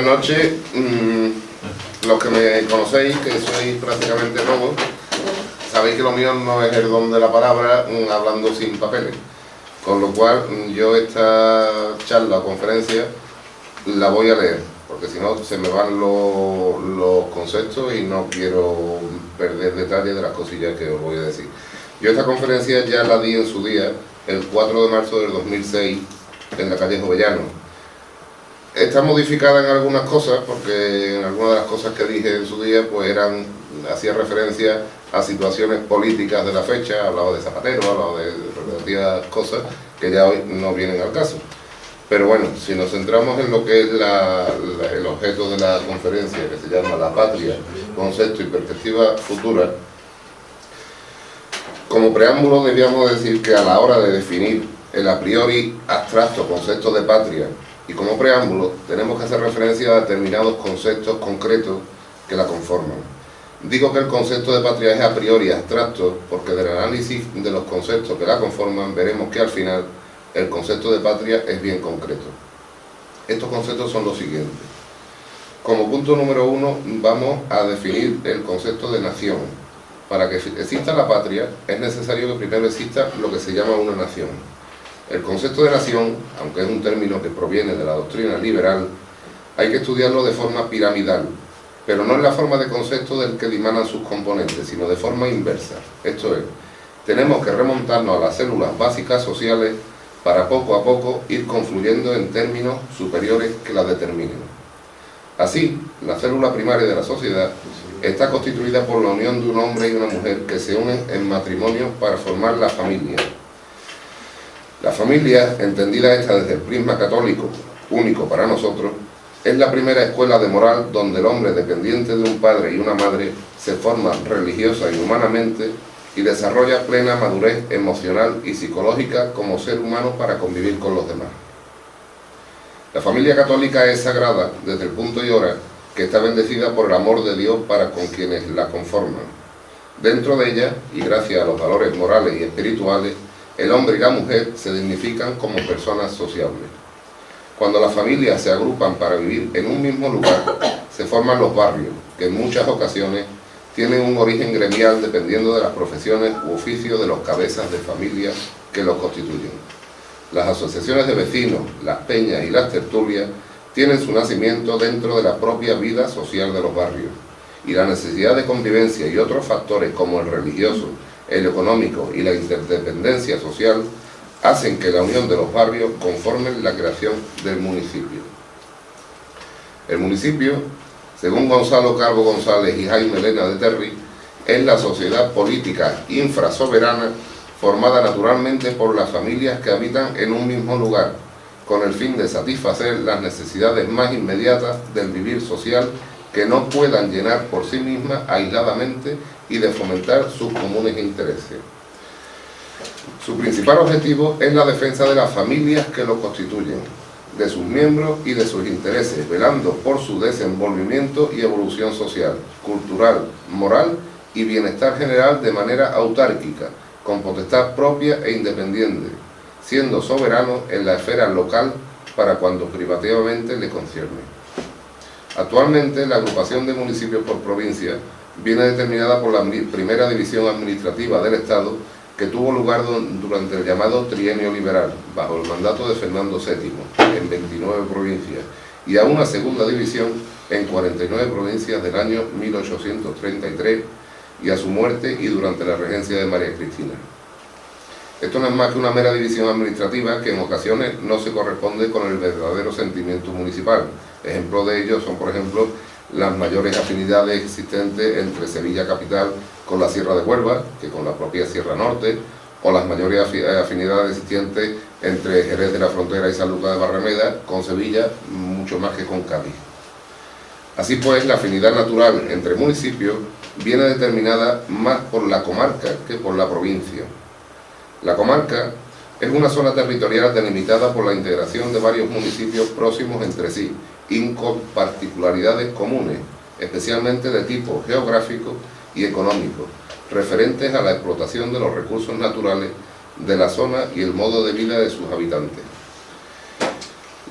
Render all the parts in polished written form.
Buenas noches. Los que me conocéis, que sois prácticamente nuevos, sabéis que lo mío no es el don de la palabra hablando sin papeles. Con lo cual yo esta charla o conferencia la voy a leer, porque si no se me van los conceptos y no quiero perder detalles de las cosillas que os voy a decir. Yo esta conferencia ya la di en su día, el 4 de marzo del 2006, en la calle Jovellano. Está modificada en algunas cosas, porque en algunas de las cosas que dije en su día pues hacía referencia a situaciones políticas de la fecha, hablaba de Zapatero, hablaba de relativas cosas que ya hoy no vienen al caso. Pero bueno, si nos centramos en lo que es el objeto de la conferencia, que se llama La Patria, Concepto y Perspectiva Futura, como preámbulo debíamos decir que a la hora de definir el a priori abstracto concepto de patria, y como preámbulo tenemos que hacer referencia a determinados conceptos concretos que la conforman. Digo que el concepto de patria es a priori abstracto porque del análisis de los conceptos que la conforman veremos que al final el concepto de patria es bien concreto. Estos conceptos son los siguientes. Como punto número 1 vamos a definir el concepto de nación. Para que exista la patria es necesario que primero exista lo que se llama una nación. El concepto de nación, aunque es un término que proviene de la doctrina liberal, hay que estudiarlo de forma piramidal, pero no en la forma de concepto del que dimanan sus componentes, sino de forma inversa. Esto es, tenemos que remontarnos a las células básicas sociales para poco a poco ir confluyendo en términos superiores que las determinen. Así, la célula primaria de la sociedad está constituida por la unión de un hombre y una mujer que se unen en matrimonio para formar la familia. La familia, entendida esta desde el prisma católico, único para nosotros, es la primera escuela de moral donde el hombre, dependiente de un padre y una madre, se forma religiosa y humanamente y desarrolla plena madurez emocional y psicológica como ser humano para convivir con los demás. La familia católica es sagrada desde el punto y hora que está bendecida por el amor de Dios para con quienes la conforman. Dentro de ella, y gracias a los valores morales y espirituales, el hombre y la mujer se dignifican como personas sociables. Cuando las familias se agrupan para vivir en un mismo lugar, se forman los barrios, que en muchas ocasiones tienen un origen gremial dependiendo de las profesiones u oficios de los cabezas de familia que los constituyen. Las asociaciones de vecinos, las peñas y las tertulias tienen su nacimiento dentro de la propia vida social de los barrios, y la necesidad de convivencia y otros factores como el religioso, el económico y la interdependencia social hacen que la unión de los barrios conformen la creación del municipio. El municipio, según Gonzalo Calvo González y Jaime Elena de Terry, es la sociedad política infrasoberana formada naturalmente por las familias que habitan en un mismo lugar, con el fin de satisfacer las necesidades más inmediatas del vivir social que no puedan llenar por sí mismas aisladamente y de fomentar sus comunes intereses. Su principal objetivo es la defensa de las familias que lo constituyen, de sus miembros y de sus intereses, velando por su desenvolvimiento y evolución social, cultural, moral y bienestar general de manera autárquica, con potestad propia e independiente, siendo soberano en la esfera local para cuando privativamente le concierne. Actualmente, la agrupación de municipios por provincia viene determinada por la primera división administrativa del Estado que tuvo lugar durante el llamado trienio liberal, bajo el mandato de Fernando VII, en 29 provincias, y a una segunda división en 49 provincias del año 1833 y a su muerte y durante la regencia de María Cristina. Esto no es más que una mera división administrativa que en ocasiones no se corresponde con el verdadero sentimiento municipal. Ejemplo de ello son, por ejemplo, las mayores afinidades existentes entre Sevilla capital con la Sierra de Huelva, que con la propia Sierra Norte, o las mayores afinidades existentes entre Jerez de la Frontera y San Lucas de Barrameda con Sevilla, mucho más que con Cádiz. Así pues, la afinidad natural entre municipios viene determinada más por la comarca que por la provincia. La comarca es una zona territorial delimitada por la integración de varios municipios próximos entre sí y con particularidades comunes, especialmente de tipo geográfico y económico, referentes a la explotación de los recursos naturales de la zona y el modo de vida de sus habitantes.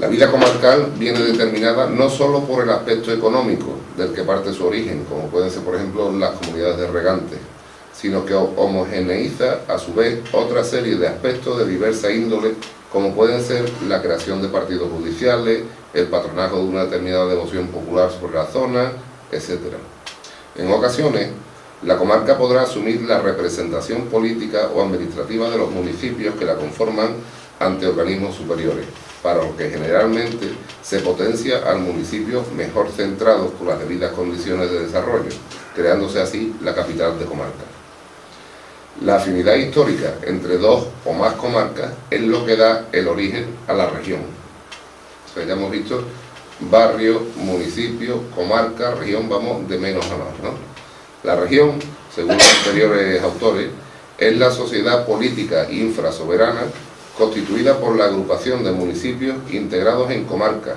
La vida comarcal viene determinada no solo por el aspecto económico del que parte su origen, como pueden ser por ejemplo las comunidades de regantes, sino que homogeneiza a su vez otra serie de aspectos de diversa índole, como pueden ser la creación de partidos judiciales, el patronazgo de una determinada devoción popular sobre la zona, etc. En ocasiones, la comarca podrá asumir la representación política o administrativa de los municipios que la conforman ante organismos superiores, para lo que generalmente se potencia al municipio mejor centrado con las debidas condiciones de desarrollo, creándose así la capital de comarca. La afinidad histórica entre dos o más comarcas es lo que da el origen a la región. O sea, ya hemos visto barrio, municipio, comarca, región, vamos de menos a más, ¿no? La región, según los anteriores autores, es la sociedad política infrasoberana constituida por la agrupación de municipios integrados en comarcas,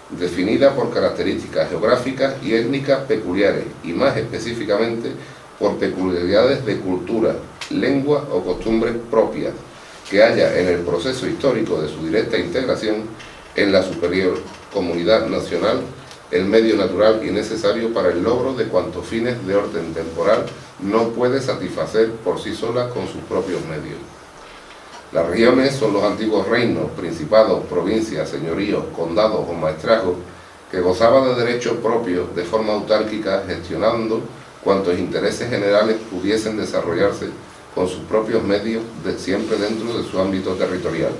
definida por características geográficas y étnicas peculiares, y más específicamente por peculiaridades de cultura, lengua o costumbres propias, que haya en el proceso histórico de su directa integración en la superior comunidad nacional el medio natural y necesario para el logro de cuantos fines de orden temporal no puede satisfacer por sí sola con sus propios medios. Las regiones son los antiguos reinos, principados, provincias, señoríos, condados o maestrazgos que gozaban de derechos propios de forma autárquica, gestionando cuantos intereses generales pudiesen desarrollarse con sus propios medios, siempre dentro de su ámbito territorial.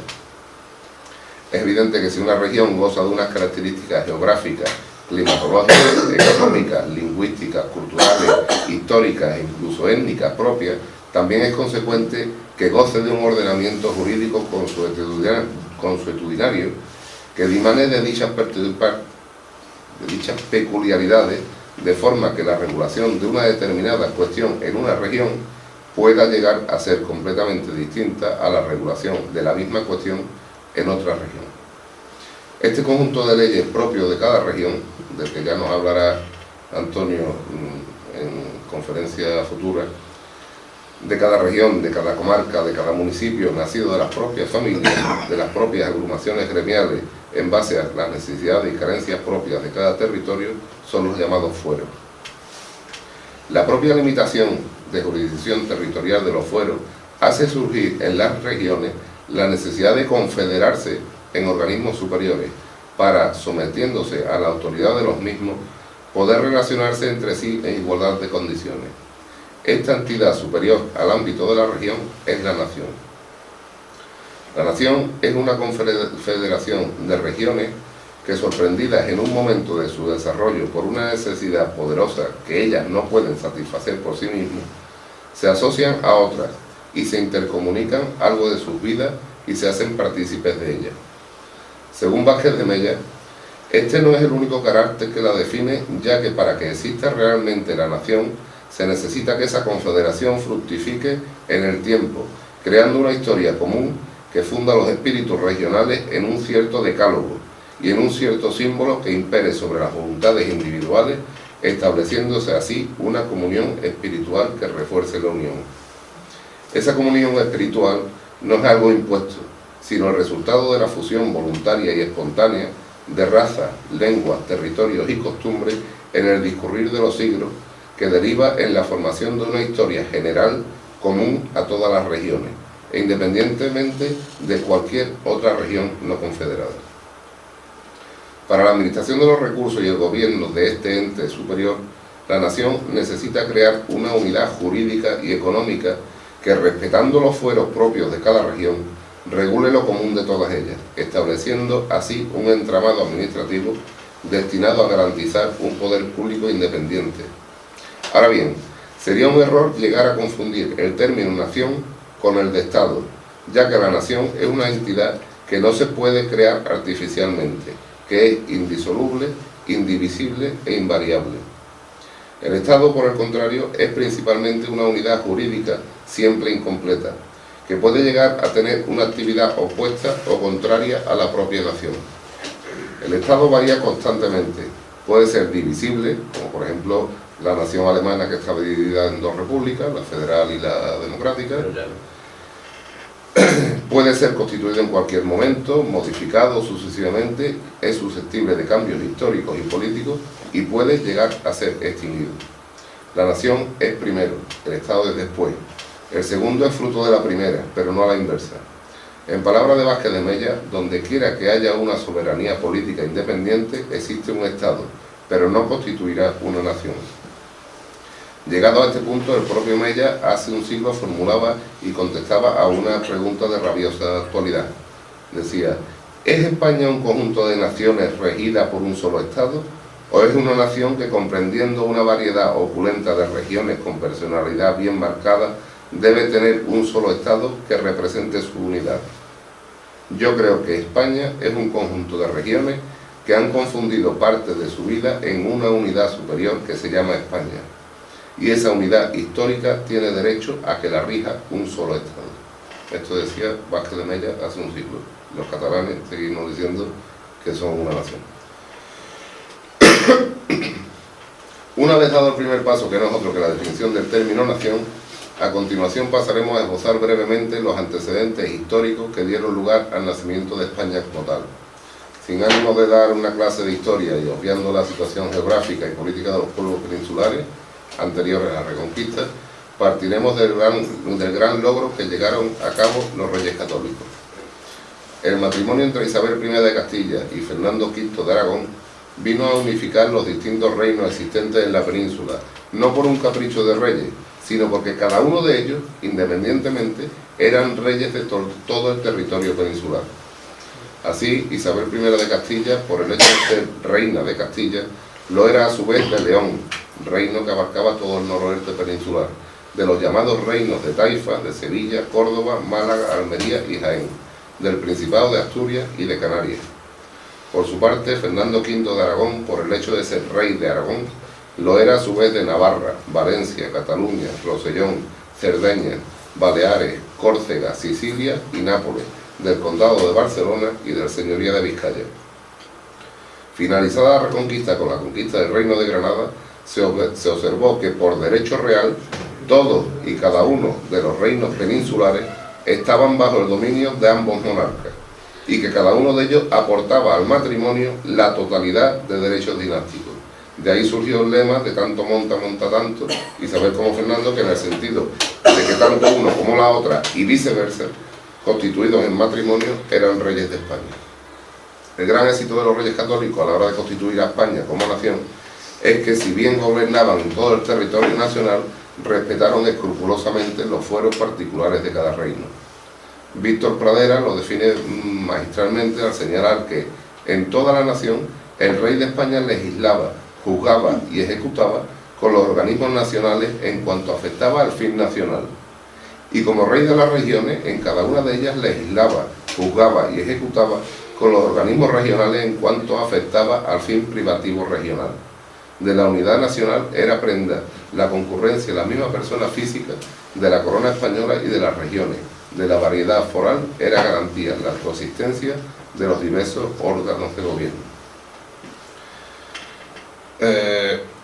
Es evidente que si una región goza de unas características geográficas, climatológicas, económicas, lingüísticas, culturales, históricas e incluso étnicas propias, también es consecuente que goce de un ordenamiento jurídico consuetudinario que dimane de dichas peculiaridades, de forma que la regulación de una determinada cuestión en una región pueda llegar a ser completamente distinta a la regulación de la misma cuestión en otra región. Este conjunto de leyes propios de cada región, del que ya nos hablará Antonio en conferencia futura, de cada región, de cada comarca, de cada municipio, nacido de las propias familias, de las propias agrupaciones gremiales, en base a las necesidades y carencias propias de cada territorio, son los llamados fueros. La propia limitación de jurisdicción territorial de los fueros hace surgir en las regiones la necesidad de confederarse en organismos superiores para, sometiéndose a la autoridad de los mismos, poder relacionarse entre sí en igualdad de condiciones. Esta entidad superior al ámbito de la región es la nación. La nación es una confederación de regiones que, sorprendidas en un momento de su desarrollo por una necesidad poderosa que ellas no pueden satisfacer por sí mismas, se asocian a otras y se intercomunican algo de sus vidas y se hacen partícipes de ellas. Según Vázquez de Mella, este no es el único carácter que la define, ya que para que exista realmente la nación se necesita que esa confederación fructifique en el tiempo, creando una historia común que funda los espíritus regionales en un cierto decálogo y en un cierto símbolo que impere sobre las voluntades individuales, estableciéndose así una comunión espiritual que refuerce la unión. Esa comunión espiritual no es algo impuesto, sino el resultado de la fusión voluntaria y espontánea de razas, lenguas, territorios y costumbres en el discurrir de los siglos, que deriva en la formación de una historia general común a todas las regiones, e independientemente de cualquier otra región no confederada. Para la administración de los recursos y el gobierno de este ente superior, la nación necesita crear una unidad jurídica y económica que, respetando los fueros propios de cada región, regule lo común de todas ellas, estableciendo así un entramado administrativo destinado a garantizar un poder público independiente. Ahora bien, sería un error llegar a confundir el término nación con el de Estado, ya que la nación es una entidad que no se puede crear artificialmente, que es indisoluble, indivisible e invariable. El Estado, por el contrario, es principalmente una unidad jurídica siempre incompleta, que puede llegar a tener una actividad opuesta o contraria a la propia nación. El Estado varía constantemente, puede ser divisible, como por ejemplo la nación alemana, que está dividida en dos repúblicas, la federal y la democrática. Puede ser constituido en cualquier momento, modificado sucesivamente, es susceptible de cambios históricos y políticos y puede llegar a ser extinguido. La nación es primero, el Estado es después. El segundo es fruto de la primera, pero no a la inversa. En palabras de Vázquez de Mella, donde quiera que haya una soberanía política independiente, existe un Estado, pero no constituirá una nación. Llegado a este punto, el propio Mella hace un siglo formulaba y contestaba a una pregunta de rabiosa actualidad. Decía, ¿es España un conjunto de naciones regida por un solo Estado? ¿O es una nación que, comprendiendo una variedad opulenta de regiones con personalidad bien marcada, debe tener un solo Estado que represente su unidad? Yo creo que España es un conjunto de regiones que han confundido parte de su vida en una unidad superior que se llama España. Y esa unidad histórica tiene derecho a que la rija un solo Estado. Esto decía Vázquez de Mella hace un siglo. Los catalanes seguimos diciendo que son una nación. Una vez dado el primer paso, que no es otro que la definición del término nación, a continuación pasaremos a esbozar brevemente los antecedentes históricos que dieron lugar al nacimiento de España como tal. Sin ánimo de dar una clase de historia y obviando la situación geográfica y política de los pueblos peninsulares anteriores a la Reconquista, partiremos del gran logro que llegaron a cabo los reyes católicos. El matrimonio entre Isabel I de Castilla y Fernando V de Aragón vino a unificar los distintos reinos existentes en la península, no por un capricho de reyes, sino porque cada uno de ellos, independientemente, eran reyes de todo el territorio peninsular. Así, Isabel I de Castilla, por el hecho de ser reina de Castilla, lo era a su vez de León, reino que abarcaba todo el noroeste peninsular, de los llamados reinos de Taifa, de Sevilla, Córdoba, Málaga, Almería y Jaén, del Principado de Asturias y de Canarias. Por su parte, Fernando V de Aragón, por el hecho de ser rey de Aragón, lo era a su vez de Navarra, Valencia, Cataluña, Rosellón, Cerdeña, Baleares, Córcega, Sicilia y Nápoles, del Condado de Barcelona y del Señoría de Vizcaya. Finalizada la Reconquista con la conquista del Reino de Granada, se observó que por derecho real todos y cada uno de los reinos peninsulares estaban bajo el dominio de ambos monarcas y que cada uno de ellos aportaba al matrimonio la totalidad de derechos dinásticos. De ahí surgió el lema de tanto monta, monta tanto, Isabel como Fernando, que en el sentido de que tanto uno como la otra y viceversa, constituidos en matrimonio, eran reyes de España. El gran éxito de los reyes católicos a la hora de constituir a España como nación es que, si bien gobernaban en todo el territorio nacional, respetaron escrupulosamente los fueros particulares de cada reino. Víctor Pradera lo define magistralmente al señalar que en toda la nación el rey de España legislaba, juzgaba y ejecutaba con los organismos nacionales en cuanto afectaba al fin nacional. Y como rey de las regiones, en cada una de ellas legislaba, juzgaba y ejecutaba con los organismos regionales en cuanto afectaba al fin privativo regional. De la unidad nacional era prenda la concurrencia de la misma persona física de la corona española y de las regiones. De la variedad foral era garantía la coexistencia de los diversos órganos de gobierno.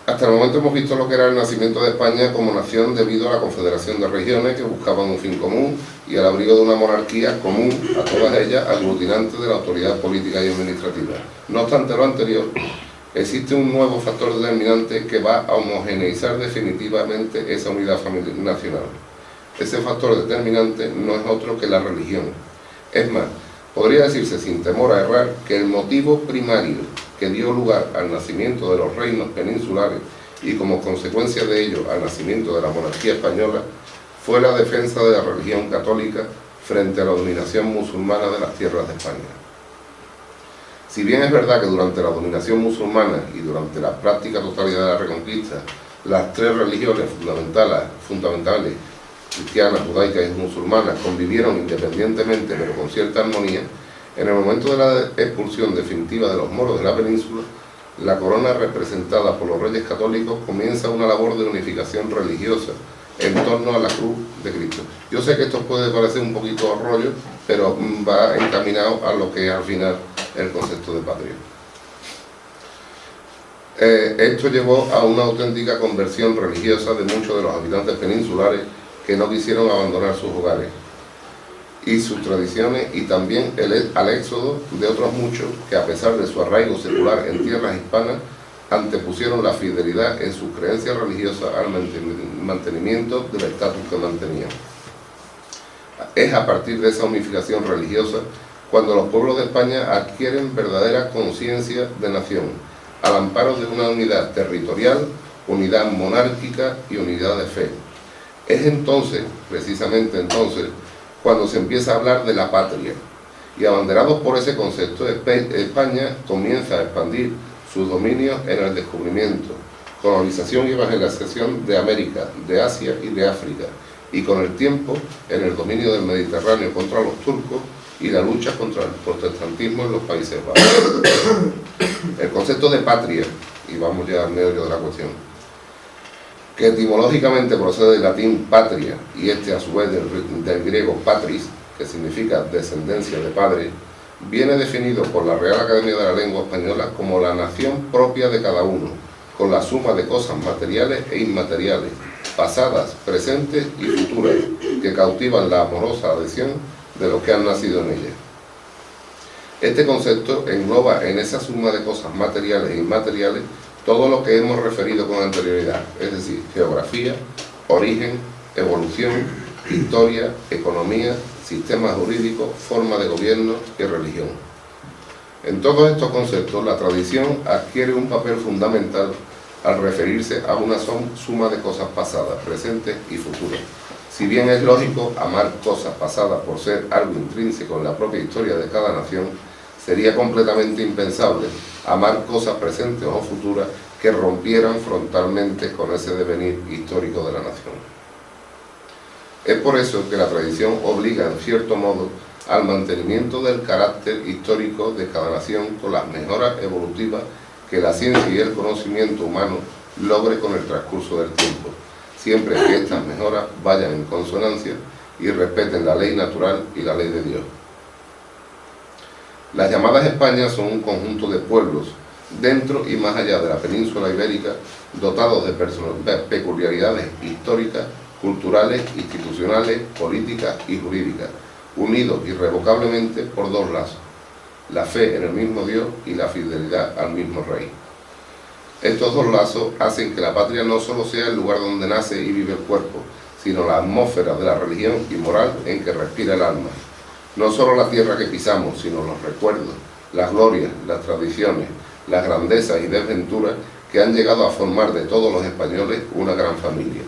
Hasta el momento hemos visto lo que era el nacimiento de España como nación debido a la confederación de regiones que buscaban un fin común y al abrigo de una monarquía común a todas ellas, aglutinante de la autoridad política y administrativa. No obstante lo anterior, existe un nuevo factor determinante que va a homogeneizar definitivamente esa unidad nacional. Ese factor determinante no es otro que la religión. Es más, podría decirse sin temor a errar que el motivo primario que dio lugar al nacimiento de los reinos peninsulares y como consecuencia de ello al nacimiento de la monarquía española fue la defensa de la religión católica frente a la dominación musulmana de las tierras de España. Si bien es verdad que durante la dominación musulmana y durante la práctica totalidad de la Reconquista, las tres religiones fundamentales, cristianas, judaicas y musulmanas, convivieron independientemente pero con cierta armonía, en el momento de la expulsión definitiva de los moros de la península, la corona representada por los reyes católicos comienza una labor de unificación religiosa en torno a la cruz de Cristo. Yo sé que esto puede parecer un poquito rollo, pero va encaminado a lo que es al final el concepto de patria. Esto llevó a una auténtica conversión religiosa de muchos de los habitantes peninsulares que no quisieron abandonar sus hogares. y sus tradiciones, y también al éxodo de otros muchos que, a pesar de su arraigo secular en tierras hispanas, antepusieron la fidelidad en sus creencias religiosas al mantenimiento del estatus que mantenían. Es a partir de esa unificación religiosa cuando los pueblos de España adquieren verdadera conciencia de nación, al amparo de una unidad territorial, unidad monárquica y unidad de fe. Es entonces, precisamente entonces, cuando se empieza a hablar de la patria, y abanderados por ese concepto, España comienza a expandir sus dominios en el descubrimiento, colonización y evangelización de América, de Asia y de África, y con el tiempo en el dominio del Mediterráneo contra los turcos y la lucha contra el protestantismo en los Países Bajos. El concepto de patria, y vamos ya al meollo de la cuestión, que etimológicamente procede del latín patria, y a su vez del griego patris, que significa descendencia de padre, viene definido por la Real Academia de la Lengua Española como la nación propia de cada uno, con la suma de cosas materiales e inmateriales, pasadas, presentes y futuras, que cautivan la amorosa adhesión de los que han nacido en ella. Este concepto engloba en esa suma de cosas materiales e inmateriales todo lo que hemos referido con anterioridad, es decir, geografía, origen, evolución, historia, economía, sistema jurídico, forma de gobierno y religión. En todos estos conceptos, la tradición adquiere un papel fundamental al referirse a una suma de cosas pasadas, presentes y futuras. Si bien es lógico amar cosas pasadas por ser algo intrínseco en la propia historia de cada nación, sería completamente impensable amar cosas presentes o futuras que rompieran frontalmente con ese devenir histórico de la nación. Es por eso que la tradición obliga, en cierto modo, al mantenimiento del carácter histórico de cada nación con las mejoras evolutivas que la ciencia y el conocimiento humano logre con el transcurso del tiempo, siempre que estas mejoras vayan en consonancia y respeten la ley natural y la ley de Dios. Las llamadas Españas son un conjunto de pueblos, dentro y más allá de la península ibérica, dotados de peculiaridades históricas, culturales, institucionales, políticas y jurídicas, unidos irrevocablemente por dos lazos: la fe en el mismo Dios y la fidelidad al mismo Rey. Estos dos lazos hacen que la patria no solo sea el lugar donde nace y vive el cuerpo, sino la atmósfera de la religión y moral en que respira el alma. No solo la tierra que pisamos, sino los recuerdos, las glorias, las tradiciones, las grandezas y desventuras que han llegado a formar de todos los españoles una gran familia.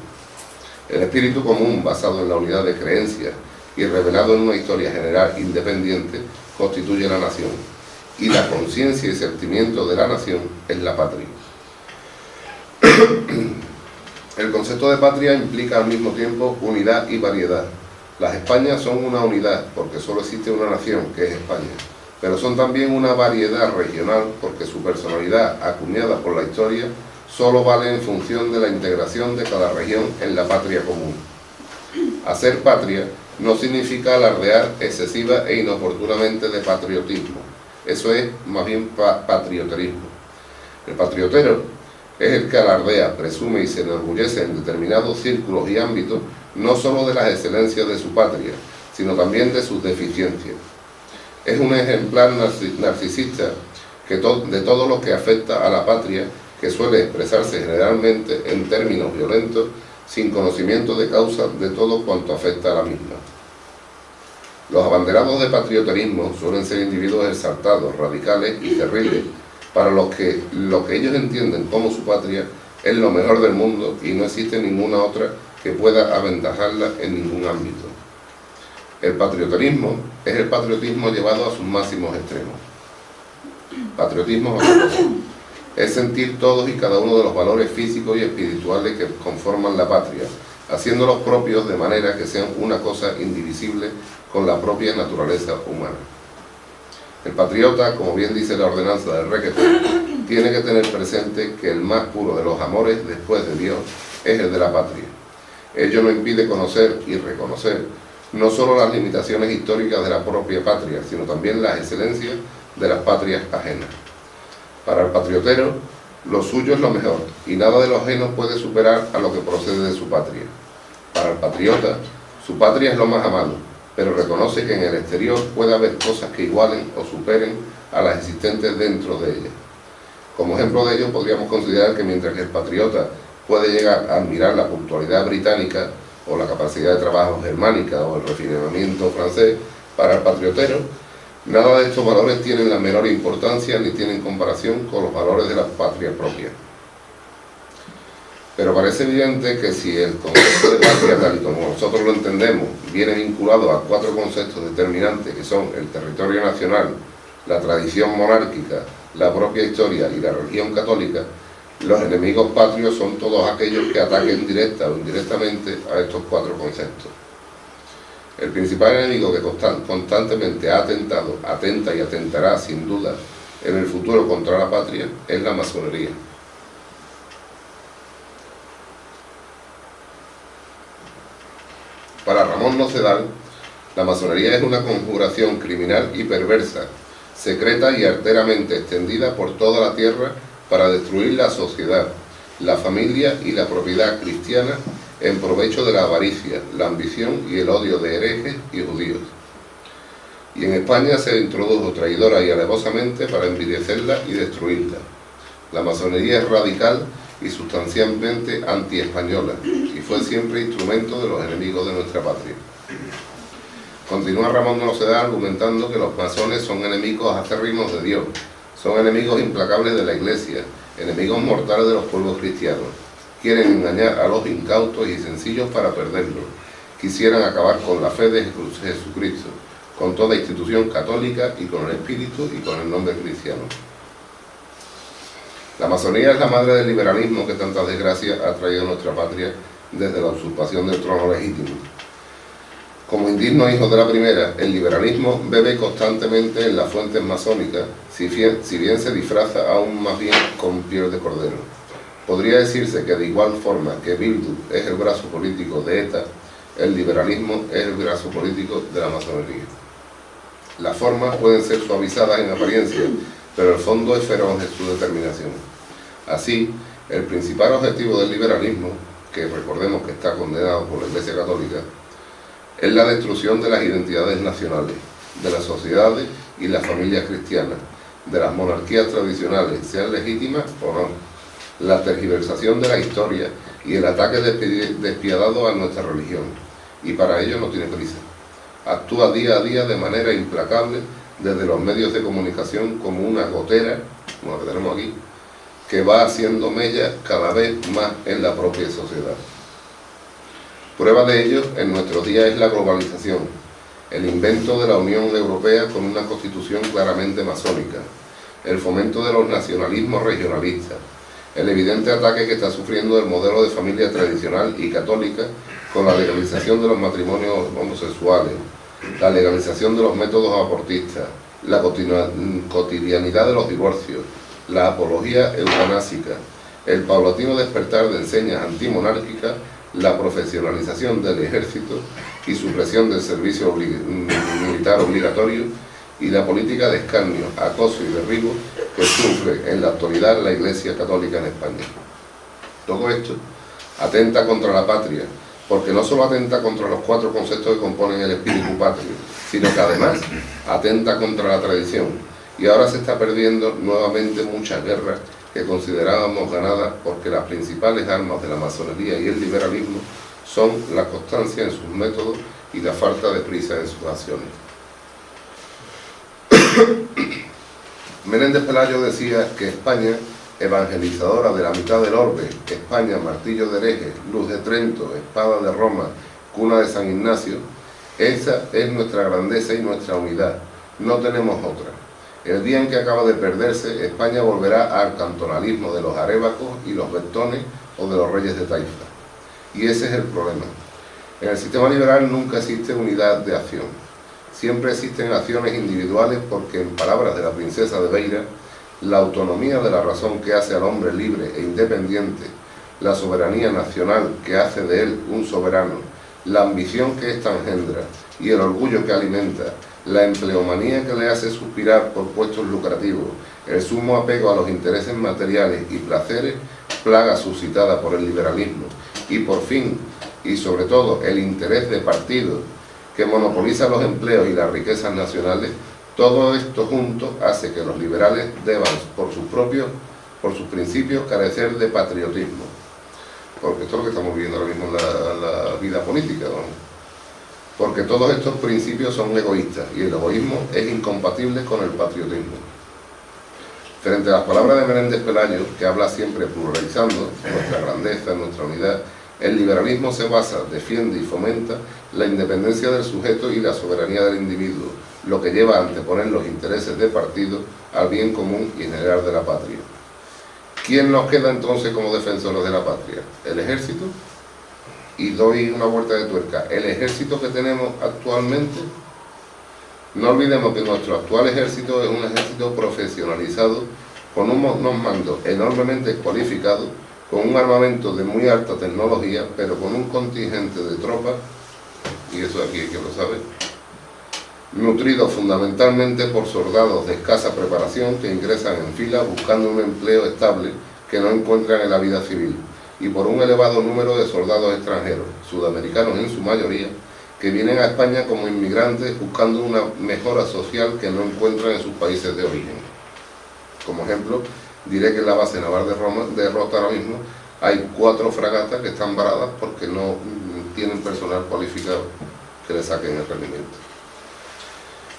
El espíritu común, basado en la unidad de creencias y revelado en una historia general independiente, constituye la nación, y la conciencia y sentimiento de la nación es la patria. El concepto de patria implica al mismo tiempo unidad y variedad. Las Españas son una unidad porque solo existe una nación, que es España, pero son también una variedad regional porque su personalidad, acuñada por la historia, solo vale en función de la integración de cada región en la patria común. Hacer patria no significa alardear excesiva e inoportunamente de patriotismo. Eso es más bien patrioterismo. El patriotero es el que alardea, presume y se enorgullece en determinados círculos y ámbitos no solo de las excelencias de su patria, sino también de sus deficiencias. Es un ejemplar narcisista de todo lo que afecta a la patria, que suele expresarse generalmente en términos violentos, sin conocimiento de causa de todo cuanto afecta a la misma. Los abanderados de patrioterismo suelen ser individuos exaltados, radicales y cerriles, para los que lo que ellos entienden como su patria es lo mejor del mundo y no existe ninguna otra que pueda aventajarla en ningún ámbito. El patrioterismo es el patriotismo llevado a sus máximos extremos. Patriotismo es sentir todos y cada uno de los valores físicos y espirituales que conforman la patria, haciéndolos propios de manera que sean una cosa indivisible con la propia naturaleza humana. El patriota, como bien dice la ordenanza del Requete, tiene que tener presente que el más puro de los amores después de Dios es el de la patria. Ello no impide conocer y reconocer no solo las limitaciones históricas de la propia patria, sino también las excelencias de las patrias ajenas. Para el patriotero, lo suyo es lo mejor, y nada de lo ajeno puede superar a lo que procede de su patria. Para el patriota, su patria es lo más amado, pero reconoce que en el exterior puede haber cosas que igualen o superen a las existentes dentro de ella. Como ejemplo de ello, podríamos considerar que mientras que el patriota puede llegar a admirar la puntualidad británica o la capacidad de trabajo germánica o el refinamiento francés, para el patriotero, nada de estos valores tienen la menor importancia ni tienen comparación con los valores de la patria propia. Pero parece evidente que si el concepto de patria, tal y como nosotros lo entendemos, viene vinculado a 4 conceptos determinantes que son el territorio nacional, la tradición monárquica, la propia historia y la religión católica, los enemigos patrios son todos aquellos que ataquen directa o indirectamente a estos 4 conceptos. El principal enemigo que constantemente ha atentado, atenta y atentará sin duda en el futuro contra la patria es la masonería. Para Ramón Nocedal, la masonería es una conjuración criminal y perversa, secreta y arteramente extendida por toda la tierra para destruir la sociedad, la familia y la propiedad cristiana en provecho de la avaricia, la ambición y el odio de herejes y judíos. Y en España se introdujo traidora y alevosamente para envilecerla y destruirla. La masonería es radical y sustancialmente anti-española y fue siempre instrumento de los enemigos de nuestra patria. Continúa Ramón Nocedal argumentando que los masones son enemigos acérrimos de Dios, son enemigos implacables de la Iglesia, enemigos mortales de los pueblos cristianos. Quieren engañar a los incautos y sencillos para perderlos. Quisieran acabar con la fe de Jesucristo, con toda institución católica y con el espíritu y con el nombre cristiano. La masonería es la madre del liberalismo que tantas desgracias ha traído a nuestra patria desde la usurpación del trono legítimo. Como indigno hijo de la primera, el liberalismo bebe constantemente en las fuentes masónicas, si bien se disfraza aún más bien con piel de cordero. Podría decirse que de igual forma que Bildu es el brazo político de ETA, el liberalismo es el brazo político de la masonería. Las formas pueden ser suavizadas en apariencia, pero el fondo es feroz en su determinación. Así, el principal objetivo del liberalismo, que recordemos que está condenado por la Iglesia Católica, es la destrucción de las identidades nacionales, de las sociedades y las familias cristianas, de las monarquías tradicionales, sean legítimas o no, la tergiversación de la historia y el ataque despiadado a nuestra religión, y para ello no tiene prisa. Actúa día a día de manera implacable desde los medios de comunicación como una gotera, como la que tenemos aquí, que va haciendo mella cada vez más en la propia sociedad. Prueba de ello en nuestros días es la globalización, el invento de la Unión Europea con una constitución claramente masónica, el fomento de los nacionalismos regionalistas, el evidente ataque que está sufriendo el modelo de familia tradicional y católica con la legalización de los matrimonios homosexuales, la legalización de los métodos abortistas, la cotidianidad de los divorcios, la apología eutanásica, el paulatino despertar de enseñas antimonárquicas, la profesionalización del ejército y supresión del servicio militar obligatorio y la política de escarnio, acoso y derribo que sufre en la actualidad la Iglesia Católica en España. Todo esto atenta contra la patria, porque no solo atenta contra los 4 conceptos que componen el espíritu patrio, sino que además atenta contra la tradición, y ahora se está perdiendo nuevamente muchas guerras que considerábamos ganadas porque las principales armas de la masonería y el liberalismo son la constancia en sus métodos y la falta de prisa en sus acciones. Menéndez Pelayo decía que España, evangelizadora de la mitad del orbe, España, martillo de herejes, luz de Trento, espada de Roma, cuna de San Ignacio, esa es nuestra grandeza y nuestra unidad, no tenemos otra. El día en que acaba de perderse, España volverá al cantonalismo de los arébacos y los bertones o de los reyes de Taifa. Y ese es el problema. En el sistema liberal nunca existe unidad de acción. Siempre existen acciones individuales porque, en palabras de la princesa de Beira, la autonomía de la razón que hace al hombre libre e independiente, la soberanía nacional que hace de él un soberano, la ambición que ésta engendra y el orgullo que alimenta, la empleomanía que le hace suspirar por puestos lucrativos, el sumo apego a los intereses materiales y placeres, plaga suscitada por el liberalismo, y por fin, y sobre todo, el interés de partido que monopoliza los empleos y las riquezas nacionales, todo esto junto hace que los liberales deban, por sus principios, carecer de patriotismo. Porque esto es lo que estamos viviendo ahora mismo en la vida política, ¿no? Porque todos estos principios son egoístas y el egoísmo es incompatible con el patriotismo. Frente a las palabras de Menéndez Pelayo, que habla siempre pluralizando nuestra grandeza, nuestra unidad, el liberalismo se basa, defiende y fomenta la independencia del sujeto y la soberanía del individuo, lo que lleva a anteponer los intereses de partido al bien común y general de la patria. ¿Quién nos queda entonces como defensores de la patria? ¿El ejército? Y doy una vuelta de tuerca. ¿El ejército que tenemos actualmente? No olvidemos que nuestro actual ejército es un ejército profesionalizado, con unos mandos enormemente cualificados, con un armamento de muy alta tecnología, pero con un contingente de tropas, y eso aquí hay que lo sabe, nutrido fundamentalmente por soldados de escasa preparación que ingresan en fila buscando un empleo estable que no encuentran en la vida civil, y por un elevado número de soldados extranjeros, sudamericanos en su mayoría, que vienen a España como inmigrantes buscando una mejora social que no encuentran en sus países de origen. Como ejemplo, diré que en la base naval de Rota ahora mismo hay 4 fragatas que están varadas porque no tienen personal cualificado que le saquen el rendimiento.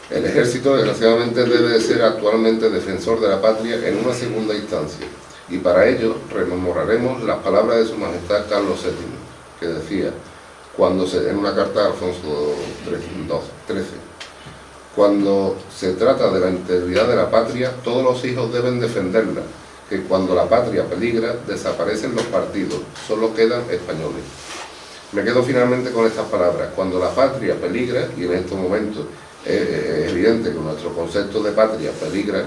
El ejército, desgraciadamente, debe de ser actualmente defensor de la patria en una segunda instancia, y para ello rememoraremos las palabras de Su Majestad Carlos VII, que decía, en una carta a Alfonso XIII, cuando se trata de la integridad de la patria, todos los hijos deben defenderla, que cuando la patria peligra, desaparecen los partidos, solo quedan españoles. Me quedo finalmente con estas palabras: cuando la patria peligra, y en estos momentos es evidente que nuestro concepto de patria peligra,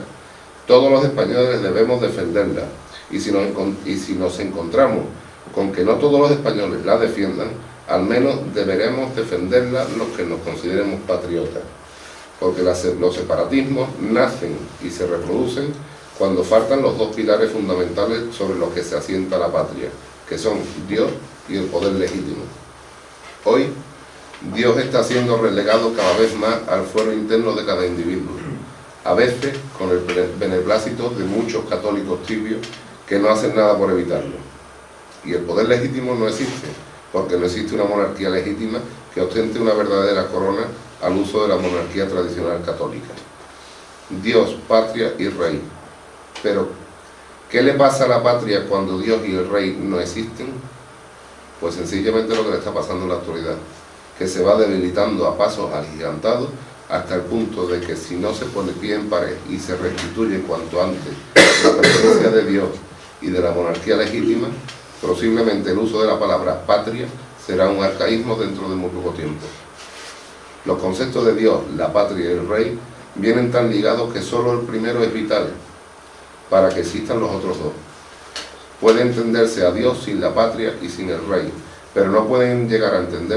todos los españoles debemos defenderla, y si nos encontramos con que no todos los españoles la defiendan, al menos deberemos defenderla los que nos consideremos patriotas, porque los separatismos nacen y se reproducen cuando faltan los 2 pilares fundamentales sobre los que se asienta la patria, que son Dios y el poder legítimo. Hoy, Dios está siendo relegado cada vez más al fuero interno de cada individuo, a veces con el beneplácito de muchos católicos tibios que no hacen nada por evitarlo. Y el poder legítimo no existe, porque no existe una monarquía legítima que ostente una verdadera corona al uso de la monarquía tradicional católica. Dios, patria y rey. Pero, ¿qué le pasa a la patria cuando Dios y el rey no existen? Pues sencillamente lo que le está pasando en la actualidad, que se va debilitando a pasos agigantados hasta el punto de que si no se pone pie en pared y se restituye cuanto antes la presencia de Dios y de la monarquía legítima, posiblemente el uso de la palabra patria será un arcaísmo dentro de muy poco tiempo. Los conceptos de Dios, la patria y el rey vienen tan ligados que solo el primero es vital para que existan los otros 2. Puede entenderse a Dios sin la patria y sin el rey, pero no pueden llegar a entender